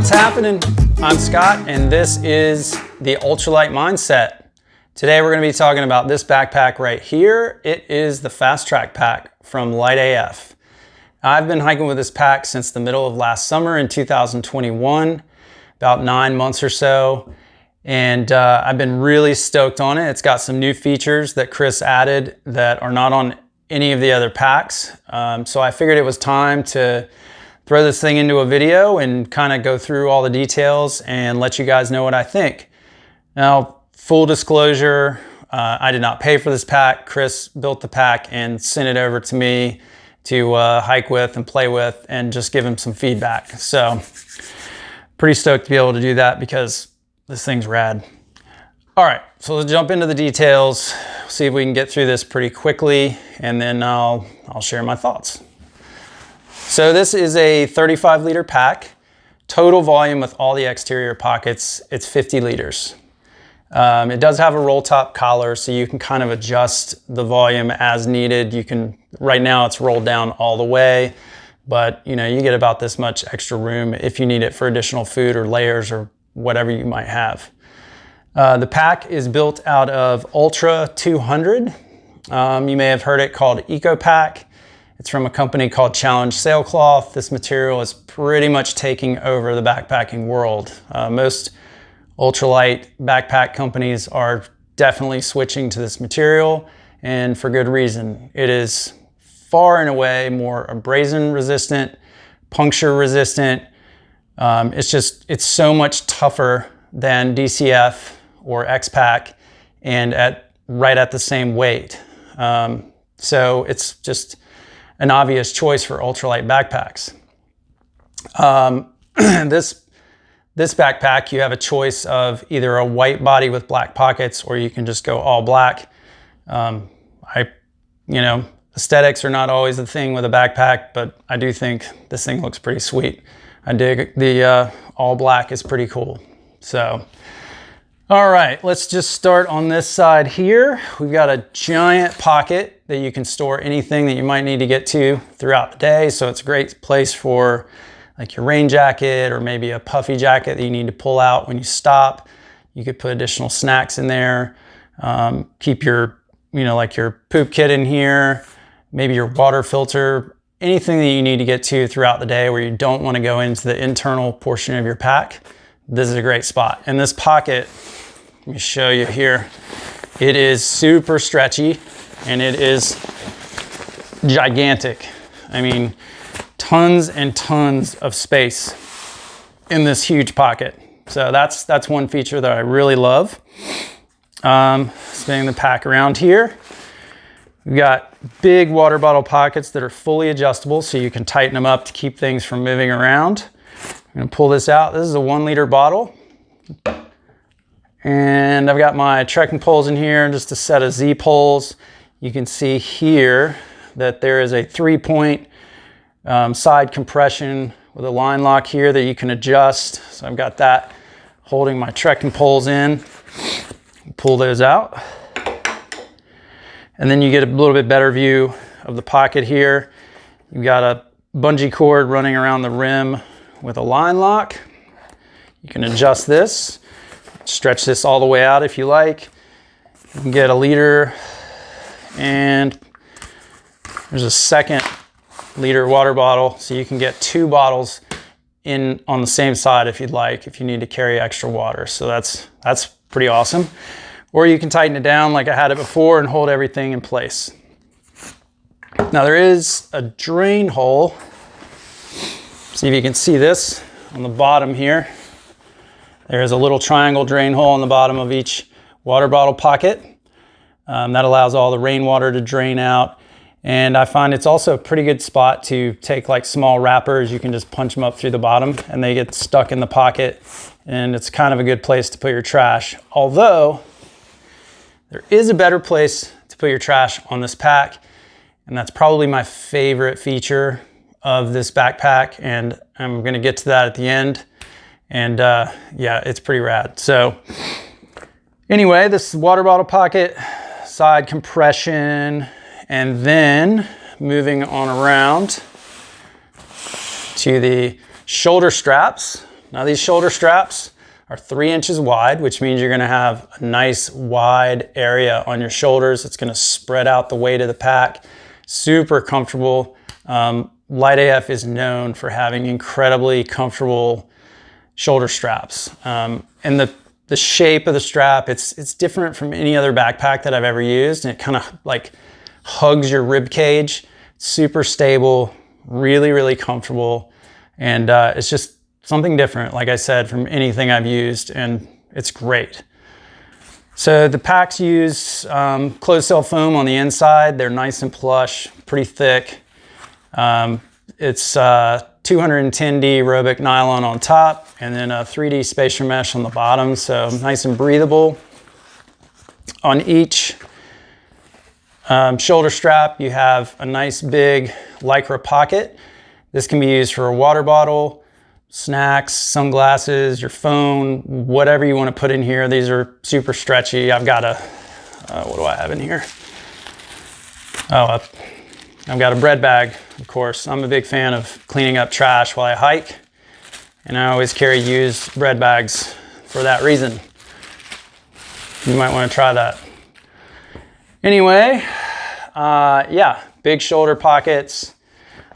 What's happening? I'm Scott, and this is the Ultralight Mindset. Today we're going to be talking about this backpack right here. It is the Fast Track pack from LiteAF. I've been hiking with this pack since the middle of last summer in 2021, about 9 months or so, and I've been really stoked on it. It's got some new features that Chris added that are not on any of the other packs, so I figured it was time to throw this thing into a video and kind of go through all the details and let you guys know what I think. Now, full disclosure, I did not pay for this pack. Chris built the pack and sent it over to me to hike with and play with and just give him some feedback. So pretty stoked to be able to do that because this thing's rad. All right, so let's jump into the details, see if we can get through this pretty quickly, and then I'll share my thoughts. So this is a 35 liter pack. Total volume with all the exterior pockets, it's 50 liters. It does have a roll top collar, so you can kind of adjust the volume as needed. You can, right now it's rolled down all the way, but you know, you get about this much extra room if you need it for additional food or layers or whatever you might have. The pack is built out of Ultra 200. You may have heard it called ECOPAK. It's from a company called Challenge Sailcloth. This material is pretty much taking over the backpacking world. Most ultralight backpack companies are definitely switching to this material, and for good reason. It is far and away more abrasion resistant, puncture resistant. It's so much tougher than DCF or Zpacks and right at the same weight. So it's just an obvious choice for ultralight backpacks. This backpack, you have a choice of either a white body with black pockets, or you can just go all black. Aesthetics are not always the thing with a backpack, but I do think this thing looks pretty sweet. I dig the all black is pretty cool. So, all right, let's just start on this side here. We've got a giant pocket that you can store anything that you might need to get to throughout the day. So it's a great place for like your rain jacket or maybe a puffy jacket that you need to pull out when you stop. You could put additional snacks in there. Keep your, like your poop kit in here, maybe your water filter, anything that you need to get to throughout the day where you don't want to go into the internal portion of your pack. This is a great spot. And this pocket, let me show you here. It is super stretchy and it is gigantic. I mean, tons and tons of space in this huge pocket. So that's one feature that I really love. Spinning the pack around here. We've got big water bottle pockets that are fully adjustable, so you can tighten them up to keep things from moving around. I'm gonna pull this out. This is a 1 liter bottle. And I've got my trekking poles in here, just a set of Z poles. You can see here that there is a 3-point side compression with a line lock here that you can adjust. So I've got that holding my trekking poles in. Pull those out. And then you get a little bit better view of the pocket here. You've got a bungee cord running around the rim with a line lock. You can adjust this, stretch this all the way out if you like. You can get a liter, and there's a 2nd liter water bottle, so you can get 2 bottles in on the same side if you'd like, if you need to carry extra water. So that's pretty awesome. Or you can tighten it down like I had it before and hold everything in place. Now there is a drain hole. See if you can see this on the bottom here. There is a little triangle drain hole on the bottom of each water bottle pocket. That allows all the rainwater to drain out. And I find it's also a pretty good spot to take like small wrappers. You can just punch them up through the bottom and they get stuck in the pocket. And it's kind of a good place to put your trash. Although there is a better place to put your trash on this pack. And that's probably my favorite feature of this backpack. And I'm gonna get to that at the end. And yeah, it's pretty rad. So anyway, this water bottle pocket, side compression, and then moving on around to the shoulder straps. Now these shoulder straps are 3 inches wide, which means you're gonna have a nice wide area on your shoulders. It's gonna spread out the weight of the pack. Super comfortable. LiteAF is known for having incredibly comfortable shoulder straps. And the shape of the strap, it's different from any other backpack that I've ever used, and it kind of like hugs your rib cage. Super stable, really, really comfortable, and it's just something different, like I said, from anything I've used, and it's great. So the packs use closed cell foam on the inside. They're nice and plush, pretty thick. It's 210D Robic nylon on top, and then a 3D spacer mesh on the bottom, so nice and breathable. On each shoulder strap, you have a nice big Lycra pocket. This can be used for a water bottle, snacks, sunglasses, your phone, whatever you want to put in here. These are super stretchy. I've got a, what do I have in here? Oh, I've got a bread bag, of course. I'm a big fan of cleaning up trash while I hike, and I always carry used bread bags for that reason. You might want to try that. Anyway, yeah, big shoulder pockets.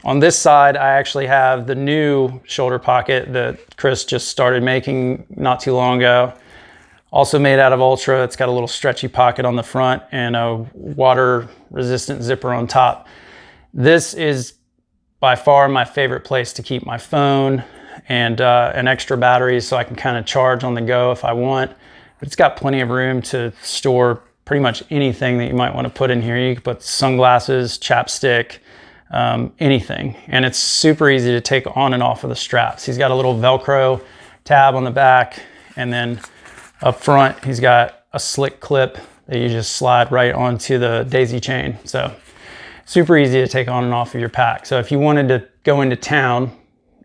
On this side, I actually have the new shoulder pocket that Chris just started making not too long ago. Also made out of Ultra. It's got a little stretchy pocket on the front and a water resistant zipper on top. This is by far my favorite place to keep my phone and an extra battery, so I can kind of charge on the go if I want. But it's got plenty of room to store pretty much anything that you might want to put in here. You can put sunglasses, chapstick, anything. And it's super easy to take on and off of the straps. He's got a little Velcro tab on the back, and then up front, he's got a slick clip that you just slide right onto the daisy chain. So super easy to take on and off of your pack. So if you wanted to go into town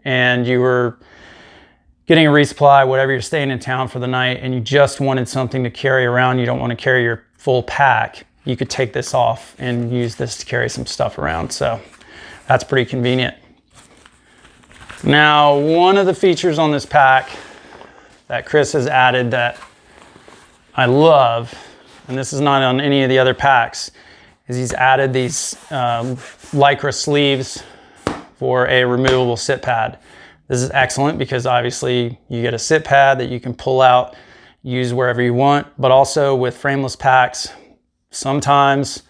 and you were getting a resupply, whatever, you're staying in town for the night and you just wanted something to carry around, you don't want to carry your full pack, you could take this off and use this to carry some stuff around. So that's pretty convenient. Now, one of the features on this pack that Chris has added that I love, and this is not on any of the other packs, is he's added these Lycra sleeves for a removable sit pad. This is excellent because obviously you get a sit pad that you can pull out, use wherever you want, but also with frameless packs, sometimes,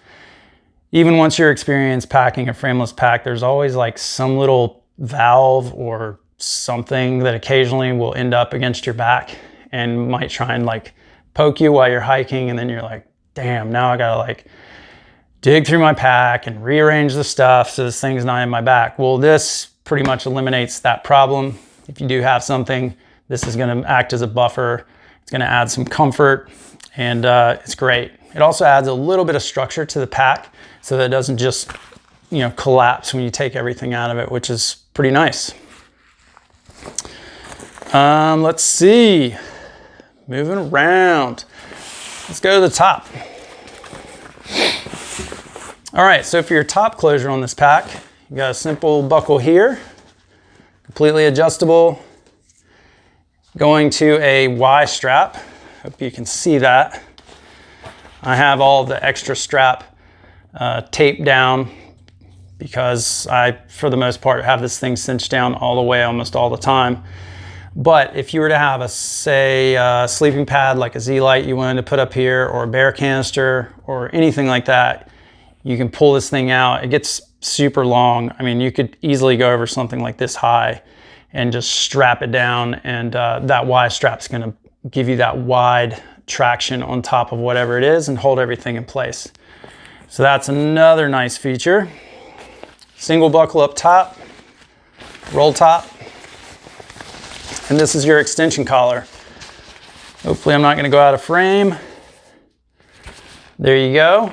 even once you're experienced packing a frameless pack, there's always like some little valve or something that occasionally will end up against your back and might try and like poke you while you're hiking, and then you're like, damn, now I gotta like dig through my pack and rearrange the stuff so this thing's not in my back. Well, this pretty much eliminates that problem. If you do have something, this is gonna act as a buffer. It's gonna add some comfort, and it's great. It also adds a little bit of structure to the pack so that it doesn't just, you know, collapse when you take everything out of it, which is pretty nice. Let's see, moving around. Let's go to the top. All right, so for your top closure on this pack, you got a simple buckle here, completely adjustable, going to a Y strap. Hope you can see that. I have all the extra strap taped down because I, for the most part, have this thing cinched down all the way almost all the time. But if you were to have a, say, sleeping pad like a Z-Lite you wanted to put up here, or a bear canister, or anything like that, you can pull this thing out. It gets super long. I mean, you could easily go over something like this high and just strap it down, and that Y strap's gonna give you that wide traction on top of whatever it is and hold everything in place. So that's another nice feature. Single buckle up top, roll top, and this is your extension collar. Hopefully I'm not gonna go out of frame. There you go.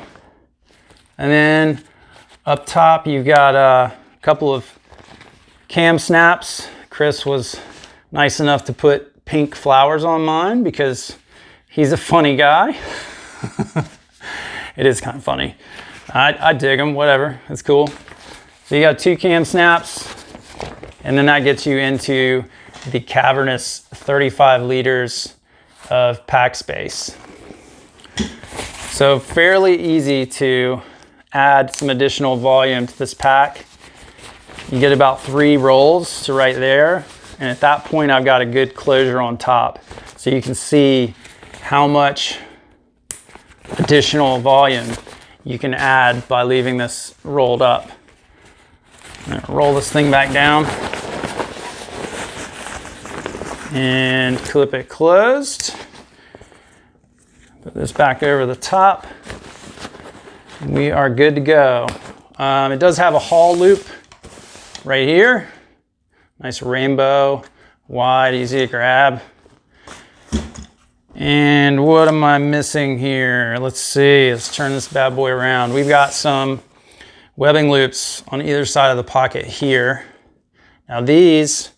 And then up top, you've got a couple of cam snaps. Chris was nice enough to put pink flowers on mine because he's a funny guy. It is kind of funny. I dig them, whatever, it's cool. So you got 2 cam snaps, and then that gets you into the cavernous 35 liters of pack space. So fairly easy to add some additional volume to this pack. You get about 3 rolls to right there. And at that point, I've got a good closure on top. So you can see how much additional volume you can add by leaving this rolled up. I'm gonna roll this thing back down and clip it closed. Put this back over the top. We are good to go. It does have a haul loop right here. Nice rainbow, wide, easy to grab. And what am I missing here? Let's see, let's turn this bad boy around. We've got some webbing loops on either side of the pocket here. Now these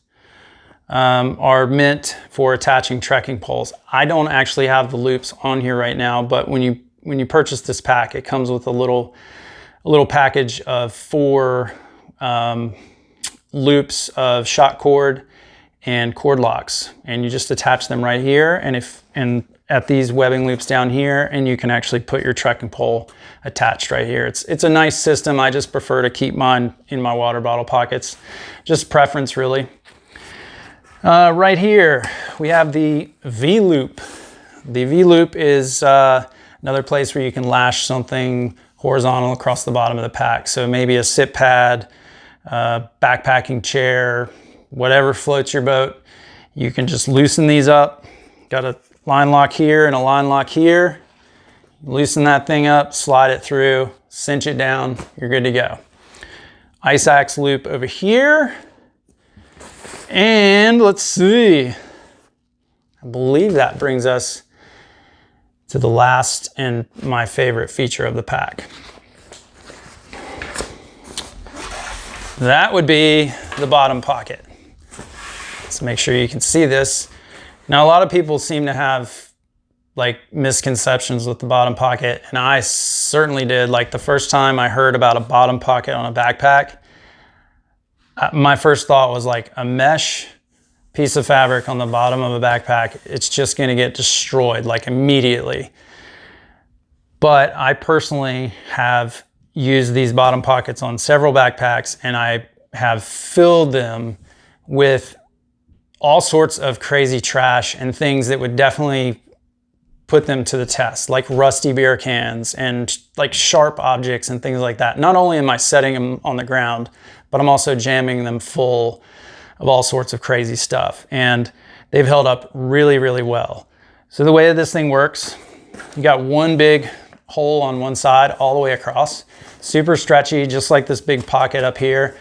are meant for attaching trekking poles. I don't actually have the loops on here right now, but when you purchase this pack, it comes with a little package of 4 loops of shock cord and cord locks, and you just attach them right here and at these webbing loops down here, and you can actually put your trekking pole attached right here. It's a nice system. I just prefer to keep mine in my water bottle pockets, just preference really. Right here we have the V-loop. The V-loop is another place where you can lash something horizontal across the bottom of the pack. So maybe a sit pad, backpacking chair, whatever floats your boat. You can just loosen these up. Got a line lock here and a line lock here. Loosen that thing up, slide it through, cinch it down, you're good to go. Ice axe loop over here. And let's see, I believe that brings us to the last and my favorite feature of the pack. That would be the bottom pocket. Let's make sure you can see this. Now, a lot of people seem to have like misconceptions with the bottom pocket, and I certainly did. Like the first time I heard about a bottom pocket on a backpack, my first thought was like a mesh piece of fabric on the bottom of a backpack. It's just gonna get destroyed like immediately. But I personally have used these bottom pockets on several backpacks, and I have filled them with all sorts of crazy trash and things that would definitely put them to the test, like rusty beer cans and like sharp objects and things like that. Not only am I setting them on the ground, but I'm also jamming them full of all sorts of crazy stuff. And they've held up really, really well. So the way that this thing works, you got one big hole on one side all the way across, super stretchy, just like this big pocket up here.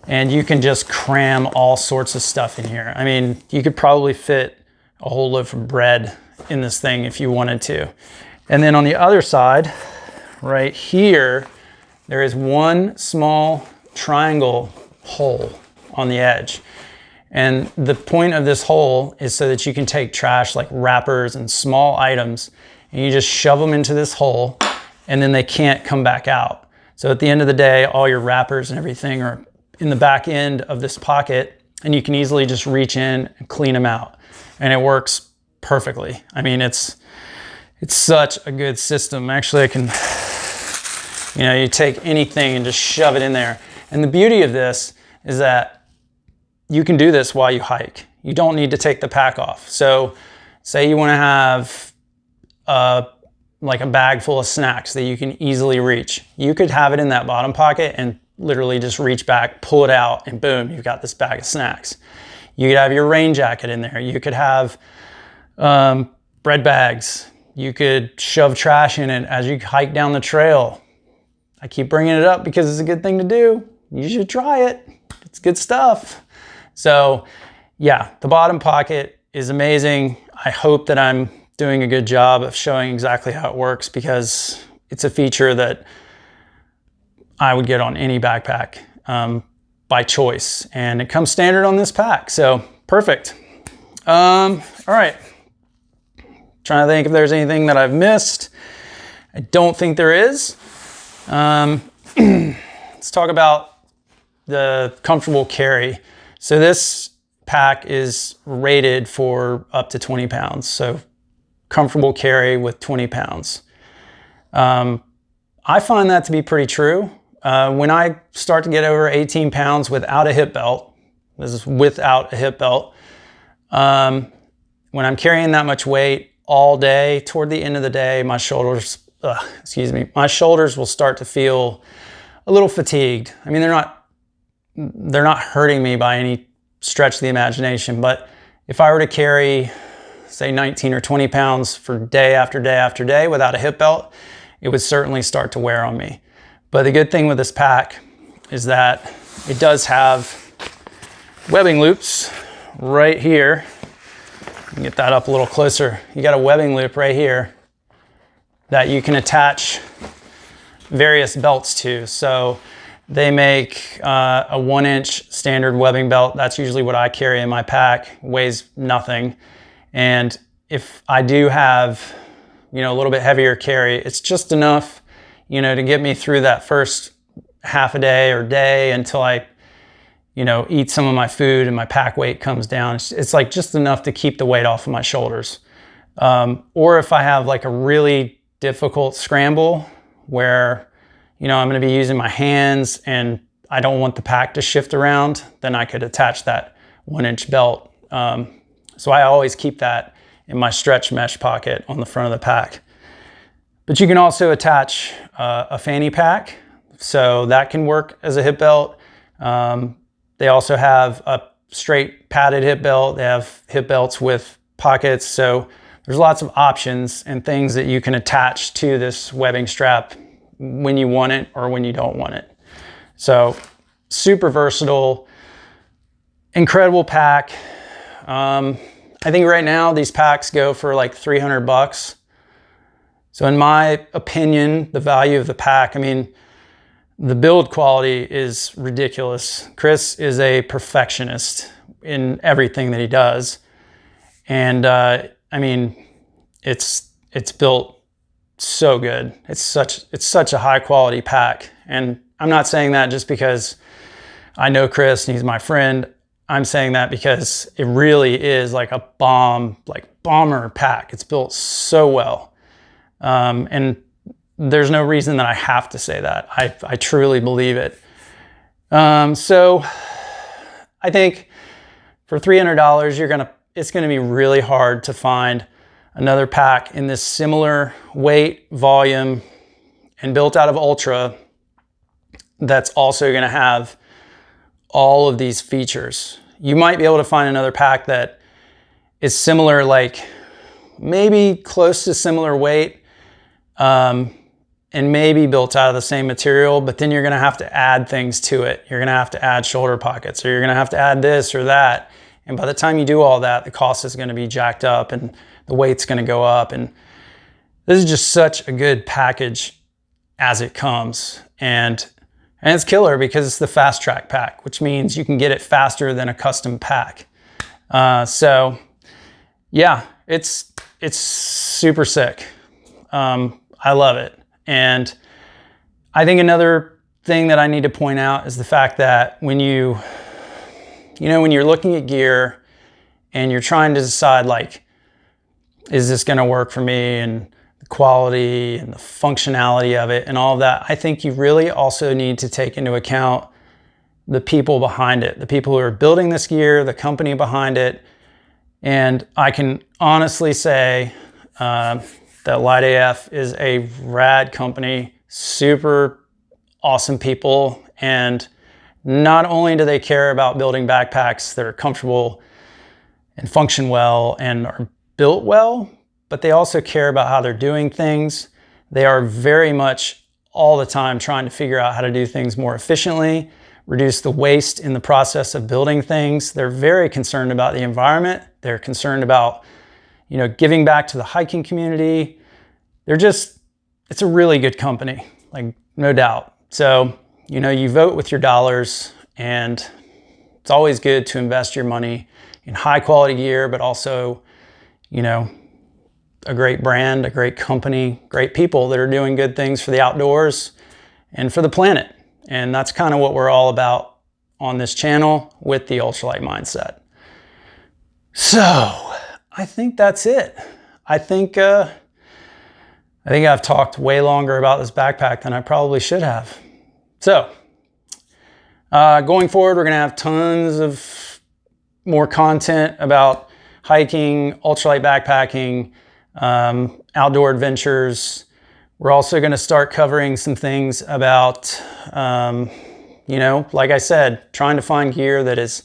And you can just cram all sorts of stuff in here. I mean, you could probably fit a whole loaf of bread in this thing if you wanted to. And then on the other side, right here, there is one small triangle hole on the edge. And the point of this hole is so that you can take trash like wrappers and small items, and you just shove them into this hole, and then they can't come back out. So at the end of the day, all your wrappers and everything are in the back end of this pocket, and you can easily just reach in and clean them out. And it works perfectly. I mean, it's such a good system. Actually, I can, you take anything and just shove it in there. And the beauty of this is that you can do this while you hike. You don't need to take the pack off. So say you want to have like a bag full of snacks that you can easily reach. You could have it in that bottom pocket and literally just reach back, pull it out, and boom, you've got this bag of snacks. You could have your rain jacket in there. You could have bread bags. You could shove trash in it as you hike down the trail. I keep bringing it up because it's a good thing to do. You should try it. It's good stuff. So yeah, the bottom pocket is amazing. I hope that I'm doing a good job of showing exactly how it works, because it's a feature that I would get on any backpack by choice, and it comes standard on this pack. So perfect. All right. Trying to think if there's anything that I've missed. I don't think there is. Let's talk about the comfortable carry. So this pack is rated for up to 20 pounds. So comfortable carry with 20 pounds. I find that to be pretty true. When I start to get over 18 pounds without a hip belt, this is without a hip belt, when I'm carrying that much weight all day, toward the end of the day, my shoulders will start to feel a little fatigued. I mean, they're not hurting me by any stretch of the imagination, but if I were to carry, say, 19 or 20 pounds for day after day after day without a hip belt, it would certainly start to wear on me. But the good thing with this pack is that it does have webbing loops right here. You can get that up a little closer. You got a webbing loop right here that you can attach various belts to. So they make a 1-inch standard webbing belt. That's usually what I carry in my pack. Weighs nothing. And if I do have, a little bit heavier carry, it's just enough, to get me through that first half a day or day until I, eat some of my food and my pack weight comes down. It's like just enough to keep the weight off of my shoulders. Or if I have like a really difficult scramble where, I'm going to be using my hands and I don't want the pack to shift around, then I could attach that 1-inch belt. So I always keep that in my stretch mesh pocket on the front of the pack. But you can also attach a fanny pack, so that can work as a hip belt. They also have a straight padded hip belt. They have hip belts with pockets. So there's lots of options and things that you can attach to this webbing strap when you want it or when you don't want it. So super versatile, incredible pack. I think right now these packs go for like 300 bucks. So in my opinion, the value of the pack, the build quality is ridiculous. Chris is a perfectionist in everything that he does. And it's built so good. It's such a high quality pack. And I'm not saying that just because I know Chris and he's my friend. I'm saying that because it really is like a bomber pack. It's built so well. And there's no reason that I have to say that. I truly believe it. So I think for $300, it's gonna be really hard to find another pack in this similar weight, volume, and built out of Ultra that's also gonna have all of these features. You might be able to find another pack that is similar, like maybe close to similar weight, and maybe built out of the same material, but then you're gonna have to add things to it. You're gonna have to add shoulder pockets, or you're gonna have to add this or that. And by the time you do all that, the cost is gonna be jacked up and the weight's gonna go up. And this is just such a good package as it comes. And it's killer because it's the fast track pack, which means you can get it faster than a custom pack. So yeah, it's super sick. I love it. And I think another thing that I need to point out is the fact that when you're looking at gear and you're trying to decide, like, is this going to work for me, and the quality and the functionality of it and all of that, I think you really also need to take into account the people behind it, the people who are building this gear, the company behind it. And I can honestly say, that LiteAF is a rad company, super awesome people. And not only do they care about building backpacks that are comfortable and function well and are built well, but they also care about how they're doing things. They are very much all the time trying to figure out how to do things more efficiently, reduce the waste in the process of building things. They're very concerned about the environment. They're concerned about, giving back to the hiking community. It's a really good company, like, no doubt. So, you vote with your dollars, and it's always good to invest your money in high quality gear, but also, a great brand, a great company, great people that are doing good things for the outdoors and for the planet. And that's kind of what we're all about on this channel with the Ultralight mindset. So I think that's it. I think I've talked way longer about this backpack than I probably should have. So going forward, we're gonna have tons of more content about hiking, ultralight backpacking, outdoor adventures. We're also gonna start covering some things about, you know, like I said, trying to find gear that is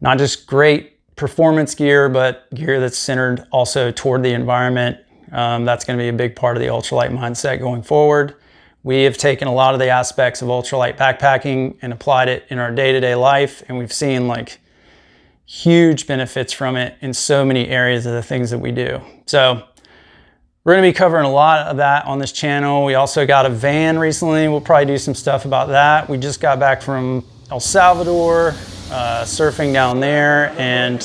not just great performance gear, but gear that's centered also toward the environment. That's going to be a big part of the ultralight mindset going forward. We have taken a lot of the aspects of ultralight backpacking and applied it in our day-to-day life, and we've seen like huge benefits from it in so many areas of the things that we do. So we're going to be covering a lot of that on this channel. We also got a van recently. We'll probably do some stuff about that. We just got back from El Salvador, surfing down there, and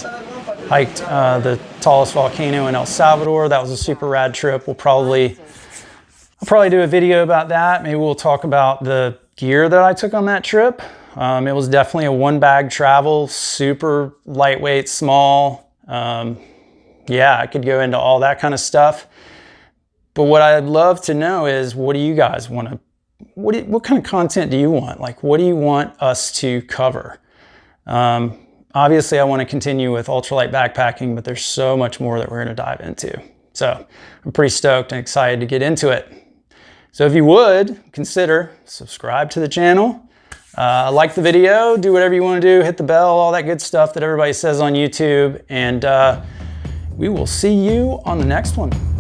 hiked the tallest volcano in El Salvador. That was a super rad trip. I'll probably do a video about that. Maybe we'll talk about the gear that I took on that trip. It was definitely a one bag travel, super lightweight, small. Yeah, I could go into all that kind of stuff. But what I'd love to know is, what do you guys want to, what kind of content do you want? Like, what do you want us to cover? Obviously I want to continue with ultralight backpacking, but there's so much more that we're going to dive into. So I'm pretty stoked and excited to get into it. So if you would consider subscribe to the channel, like the video, do whatever you want to do, hit the bell, all that good stuff that everybody says on YouTube. And we will see you on the next one.